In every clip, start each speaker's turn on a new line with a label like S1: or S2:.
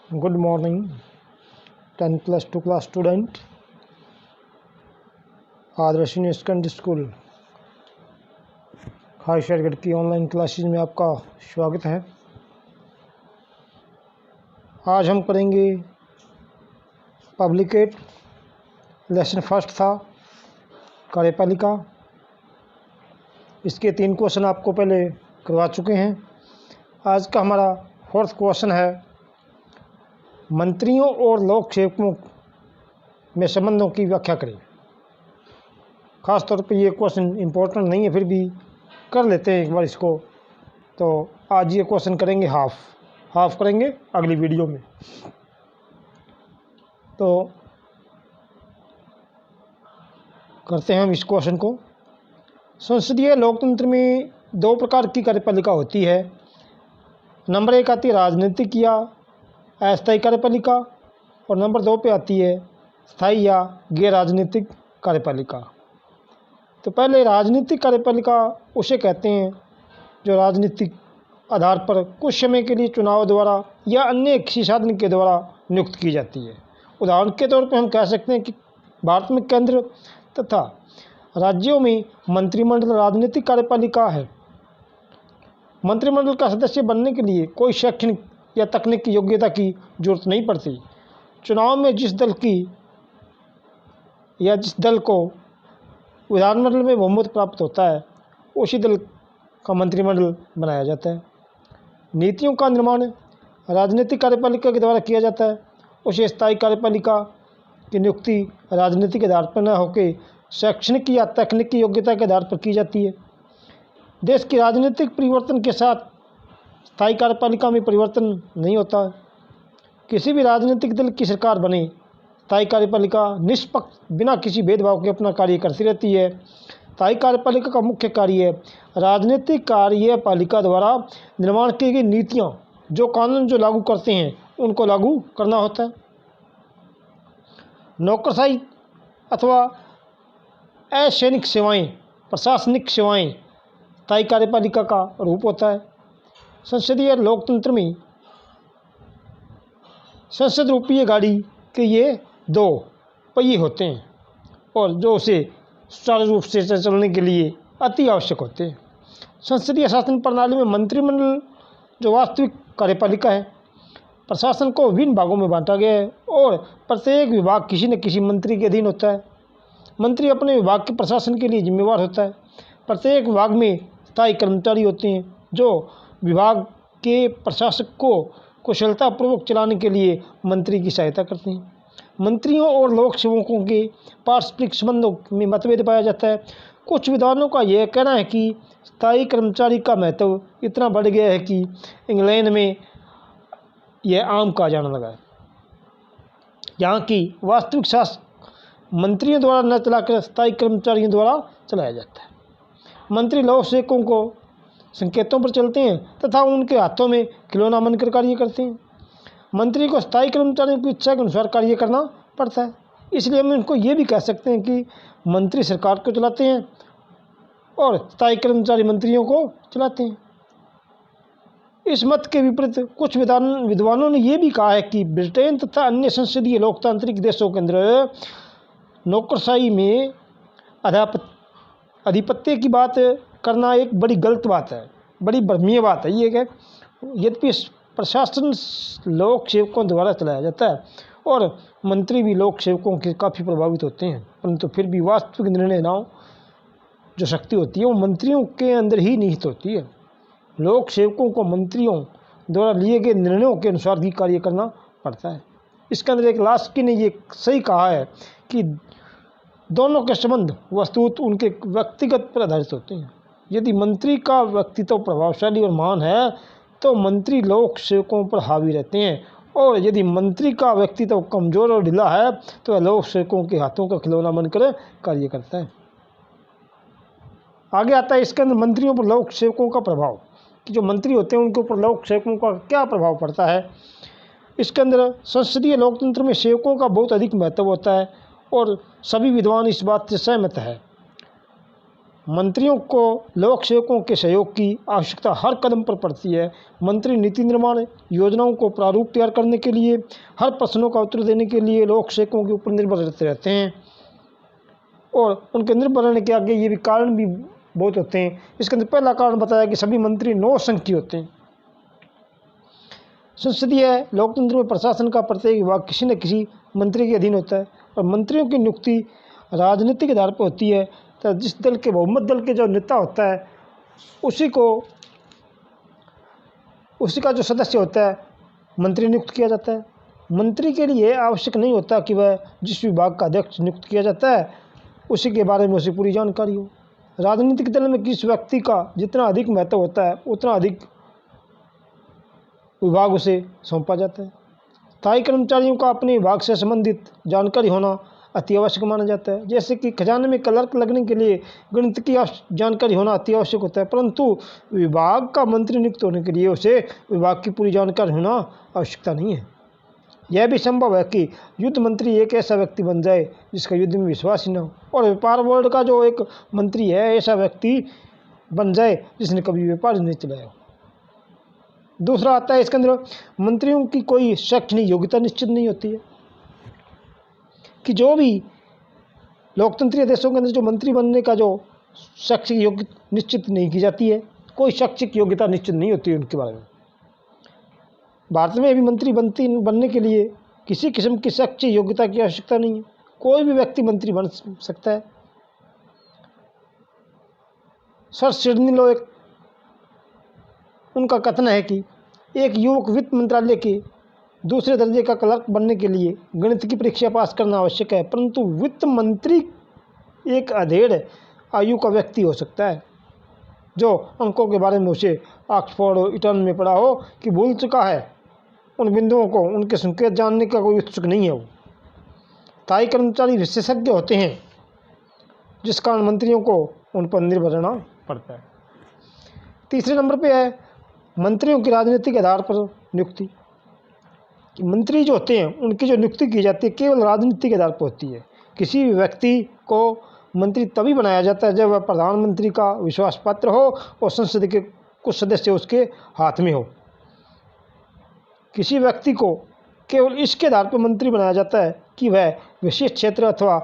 S1: Good morning, 10+2 class student, आदर्श secondary school खाइशरगढ़ की online classes में आपका स्वागत है। आज हम करेंगे पब्लिकेट। लेसन फर्स्ट था कार्यपालिका। इसके 3 क्वेश्चन आपको पहले करवा चुके हैं। आज का हमारा 4th क्वेश्चन है, मंत्रियों और लोक सेवकों में संबंधों की व्याख्या करें। ख़ास तौर पे ये क्वेश्चन इम्पोर्टेंट नहीं है, फिर भी कर लेते हैं एक बार इसको। तो आज ये क्वेश्चन करेंगे, हाफ करेंगे अगली वीडियो में। तो करते हैं हम इस क्वेश्चन को। संसदीय लोकतंत्र में 2 प्रकार की कार्यपालिका होती है। नंबर 1 आती है राजनीतिक या अस्थायी कार्यपालिका, और नंबर 2 पे आती है स्थायी या गैर राजनीतिक कार्यपालिका। तो पहले राजनीतिक कार्यपालिका उसे कहते हैं जो राजनीतिक आधार पर कुछ समय के लिए चुनाव द्वारा या अन्य किसी साधन के द्वारा नियुक्त की जाती है। उदाहरण के तौर पर हम कह सकते हैं कि भारत में केंद्र तथा राज्यों में मंत्रिमंडल राजनीतिक कार्यपालिका है। मंत्रिमंडल का सदस्य बनने के लिए कोई शैक्षणिक या तकनीकी योग्यता की जरूरत नहीं पड़ती। चुनाव में जिस दल को विधानमंडल में बहुमत प्राप्त होता है, उसी दल का मंत्रिमंडल बनाया जाता है। नीतियों का निर्माण राजनीतिक कार्यपालिका के द्वारा किया जाता है। उसे स्थायी कार्यपालिका की नियुक्ति राजनीतिक आधार पर न होकर शैक्षणिक या तकनीकी योग्यता के आधार पर की जाती है। देश की राजनीतिक परिवर्तन के साथ स्थायी कार्यपालिका में परिवर्तन नहीं होता है। किसी भी राजनीतिक दल की सरकार बने, स्थायी कार्यपालिका निष्पक्ष बिना किसी भेदभाव के अपना कार्य करती रहती है। स्थायी कार्यपालिका का मुख्य कार्य राजनीतिक कार्यपालिका द्वारा निर्माण की गई नीतियाँ, जो कानून जो लागू करते हैं, उनको लागू करना होता है। नौकरशाही अथवा असैनिक सेवाएं, प्रशासनिक सेवाएं स्थायी कार्यपालिका का रूप होता है। संसदीय लोकतंत्र में संसद रूपीय गाड़ी के ये 2 पहिए होते हैं, और जो उसे सुचारू रूप से चलने के लिए अति आवश्यक होते हैं। संसदीय शासन प्रणाली में मंत्रिमंडल जो वास्तविक कार्यपालिका है, प्रशासन को विभिन्न भागों में बांटा गया है, और प्रत्येक विभाग किसी न किसी मंत्री के अधीन होता है। मंत्री अपने विभाग के प्रशासन के लिए जिम्मेवार होता है। प्रत्येक विभाग में स्थायी कर्मचारी होते हैं जो विभाग के प्रशासक को कुशलतापूर्वक चलाने के लिए मंत्री की सहायता करते हैं। मंत्रियों और लोक सेवकों के पारस्परिक संबंधों में मतभेद पाया जाता है। कुछ विद्वानों का यह कहना है कि स्थायी कर्मचारी का महत्व इतना बढ़ गया है कि इंग्लैंड में यह आम कहा जाने लगा है। यहाँ की वास्तविक शासन मंत्रियों द्वारा न चलाकर स्थायी कर्मचारियों द्वारा चलाया जाता है। मंत्री लोक सेवकों को संकेतों पर चलते हैं तथा उनके हाथों में खिलौना बनकर कार्य करते हैं। मंत्री को स्थायी कर्मचारियों की इच्छा के अनुसार कार्य करना पड़ता है। इसलिए हम इनको ये भी कह सकते हैं कि मंत्री सरकार को चलाते हैं और स्थायी कर्मचारी मंत्रियों को चलाते हैं। इस मत के विपरीत कुछ विद्वानों ने यह भी कहा है कि ब्रिटेन तथा अन्य संसदीय लोकतांत्रिक देशों के अंदर नौकरशाही में आधिपत्य की बात करना एक बड़ी गलत बात है, बड़ी भ्रमीय बात है। ये कि यद्यपि प्रशासन लोक सेवकों द्वारा चलाया जाता है और मंत्री भी लोक सेवकों के काफ़ी प्रभावित होते हैं, परंतु फिर भी वास्तविक निर्णय जो शक्ति होती है वो मंत्रियों के अंदर ही निहित होती है। लोक सेवकों को मंत्रियों द्वारा लिए गए निर्णयों के अनुसार ही कार्य करना पड़ता है। इसके अंदर एक लास्की ने ये सही कहा है कि दोनों के संबंध वस्तुतः उनके व्यक्तिगत पर आधारित होते हैं। यदि मंत्री का व्यक्तित्व प्रभावशाली और महान है तो मंत्री लोक सेवकों पर हावी रहते हैं, और यदि मंत्री का व्यक्तित्व कमज़ोर और ढीला है तो वह लोक सेवकों के हाथों का खिलौना बनकर कार्य करता है। आगे आता है इसके अंदर मंत्रियों पर लोक सेवकों का प्रभाव, कि जो मंत्री होते हैं उनके ऊपर लोक सेवकों का क्या प्रभाव पड़ता है। इसके अंदर संसदीय लोकतंत्र में सेवकों का बहुत अधिक महत्व होता है और सभी विद्वान इस बात से सहमत है। मंत्रियों को लोक सेवकों के सहयोग की आवश्यकता हर कदम पर पड़ती है। मंत्री नीति निर्माण, योजनाओं को प्रारूप तैयार करने के लिए, हर प्रश्नों का उत्तर देने के लिए लोक सेवकों के ऊपर निर्भर रहते हैं और उनके निर्भर रहने के आगे ये भी कारण भी बहुत होते हैं। इसके अंदर पहला कारण बताया कि सभी मंत्री 9 संघ के होते हैं। संसदीय लोकतंत्र में प्रशासन का प्रत्येक विभाग किसी न किसी मंत्री के अधीन होता है और मंत्रियों की नियुक्ति राजनीतिक आधार पर होती है। तो जिस दल के बहुमत दल के जो नेता होता है उसी का जो सदस्य होता है मंत्री नियुक्त किया जाता है। मंत्री के लिए आवश्यक नहीं होता कि वह जिस विभाग का अध्यक्ष नियुक्त किया जाता है उसी के बारे में उसे पूरी जानकारी हो। राजनीतिक दल में किस व्यक्ति का जितना अधिक महत्व होता है उतना अधिक विभाग उसे सौंपा जाता है। स्थायी कर्मचारियों का अपने विभाग से संबंधित जानकारी होना अति आवश्यक माना जाता है। जैसे कि खजाने में क्लर्क लगने के लिए गणित की जानकारी होना अति आवश्यक होता है, परंतु विभाग का मंत्री नियुक्त होने के लिए उसे विभाग की पूरी जानकारी होना आवश्यकता नहीं है। यह भी संभव है कि युद्ध मंत्री एक ऐसा व्यक्ति बन जाए जिसका युद्ध में विश्वास ही न हो, और व्यापार बोर्ड का जो एक मंत्री है ऐसा व्यक्ति बन जाए जिसने कभी व्यापार नहीं चलाया। दूसरा आता है इसके अंदर मंत्रियों की कोई शैक्षणिक योग्यता निश्चित नहीं होती है, कि जो भी लोकतंत्रीय देशों के अंदर जो मंत्री बनने का जो शैक्षिक योग्यता निश्चित नहीं की जाती है, कोई शैक्षिक योग्यता निश्चित नहीं होती है उनके बारे में। भारत में भी मंत्री बनने के लिए किसी किस्म की शैक्षिक योग्यता की आवश्यकता नहीं है, कोई भी व्यक्ति मंत्री बन सकता है। सर सिडनी लोएक उनका कथन है कि एक युवक वित्त मंत्रालय के दूसरे दर्जे का क्लर्क बनने के लिए गणित की परीक्षा पास करना आवश्यक है, परंतु वित्त मंत्री एक अधेड़ आयु का व्यक्ति हो सकता है जो अंकों के बारे में उसे ऑक्सफोर्ड इटन में पढ़ा हो कि भूल चुका है उन बिंदुओं को, उनके संकेत जानने का कोई उत्सुक नहीं है। वो स्थायी कर्मचारी विशेषज्ञ होते हैं जिस कारण मंत्रियों को उन पर निर्भर रहना पड़ता है। तीसरे नंबर पे है मंत्रियों की राजनीतिक आधार पर नियुक्ति। कि मंत्री जो होते हैं उनकी जो नियुक्ति की जाती है केवल राजनीतिक आधार पर होती है। किसी भी व्यक्ति को मंत्री तभी बनाया जाता है जब वह प्रधानमंत्री का विश्वास पात्र हो और संसद के कुछ सदस्य उसके हाथ में हो। किसी व्यक्ति को केवल इसके आधार पर मंत्री बनाया जाता है कि वह विशेष क्षेत्र अथवा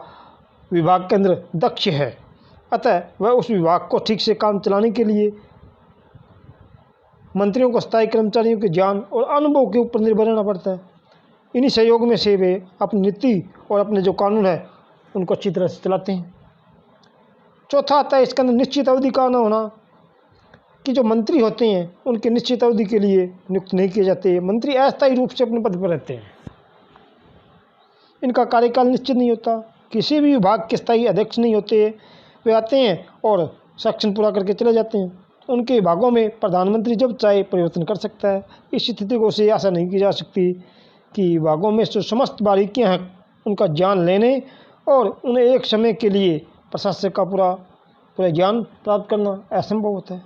S1: विभाग के अंदर दक्ष है, अतः वह उस विभाग को ठीक से काम चलाने के लिए मंत्रियों को स्थायी कर्मचारियों के ज्ञान और अनुभव के ऊपर निर्भर रहना पड़ता है। इन्हीं सहयोग में से वे अपनी नीति और अपने जो कानून है उनको अच्छी तरह से चलाते हैं। चौथा आता है इसके अंदर निश्चित अवधि का न होना, कि जो मंत्री होते हैं उनके निश्चित अवधि के लिए नियुक्त नहीं किए जाते। मंत्री अस्थायी रूप से अपने पद पर रहते हैं, इनका कार्यकाल निश्चित नहीं होता। किसी भी विभाग के स्थायी अध्यक्ष नहीं होते, वे आते हैं और सेक्शन पूरा करके चले जाते हैं। उनके विभागों में प्रधानमंत्री जब चाहे परिवर्तन कर सकता है। इस स्थिति को से आशा नहीं की जा सकती कि विभागों में जो समस्त बारीकियां हैं उनका ज्ञान लेने और उन्हें एक समय के लिए प्रशासक का पूरा ज्ञान प्राप्त करना असंभव होता है।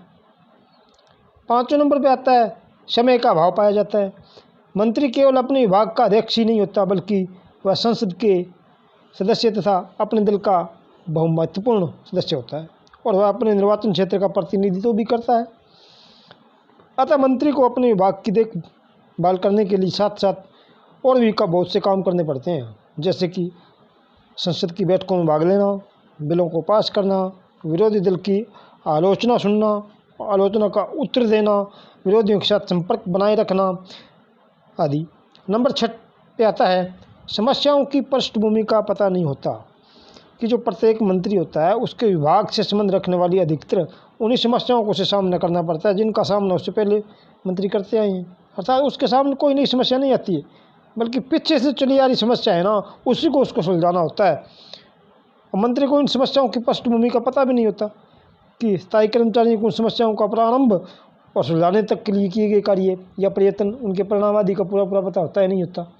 S1: 5वें नंबर पे आता है समय का अभाव पाया जाता है। मंत्री केवल अपने विभाग का अध्यक्ष ही नहीं होता बल्कि वह संसद के सदस्य तथा अपने दल का बहुमहत्वपूर्ण सदस्य होता है और वह अपने निर्वाचन क्षेत्र का प्रतिनिधित्व भी करता है। अतः मंत्री को अपने विभाग की देखभाल करने के लिए साथ साथ और भी बहुत से काम करने पड़ते हैं, जैसे कि संसद की बैठकों में भाग लेना, बिलों को पास करना, विरोधी दल की आलोचना सुनना, आलोचना का उत्तर देना, विरोधियों के साथ संपर्क बनाए रखना आदि। नंबर 6 पे आता है समस्याओं की पृष्ठभूमि का पता नहीं होता, कि जो प्रत्येक मंत्री होता है उसके विभाग से संबंध रखने वाली अधिकतर उन्हीं समस्याओं को से सामना करना पड़ता है जिनका सामना उससे पहले मंत्री करते आए हैं। अर्थात उसके सामने कोई नई समस्या नहीं आती है, बल्कि पीछे से चली आ रही समस्या है ना, उसी को उसको सुलझाना होता है। और मंत्री को इन समस्याओं की पृष्ठभूमि का पता भी नहीं होता कि स्थायी कर्मचारियों को उन समस्याओं का प्रारंभ और सुलझाने तक के लिए किए गए कार्य या प्रयत्न, उनके परिणाम आदि का पूरा पता होता है नहीं होता।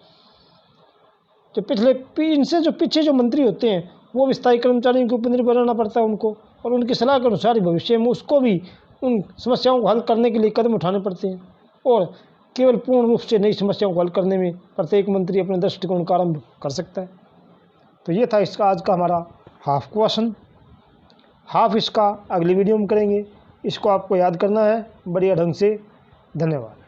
S1: जो इनसे जो पीछे जो मंत्री होते हैं वो भी स्थायी कर्मचारियों के ऊपर निर्भर रहना पड़ता है उनको, और उनकी सलाह के अनुसार ही भविष्य में उसको भी उन समस्याओं को हल करने के लिए कदम उठाने पड़ते हैं। और केवल पूर्ण रूप से नई समस्याओं को हल करने में प्रत्येक मंत्री अपने दृष्टिकोण का आरंभ कर सकता है। तो ये था इसका आज का हमारा हाफ क्वेश्चन। हाफ इसका अगली वीडियो में करेंगे। इसको आपको याद करना है बढ़िया ढंग से। धन्यवाद।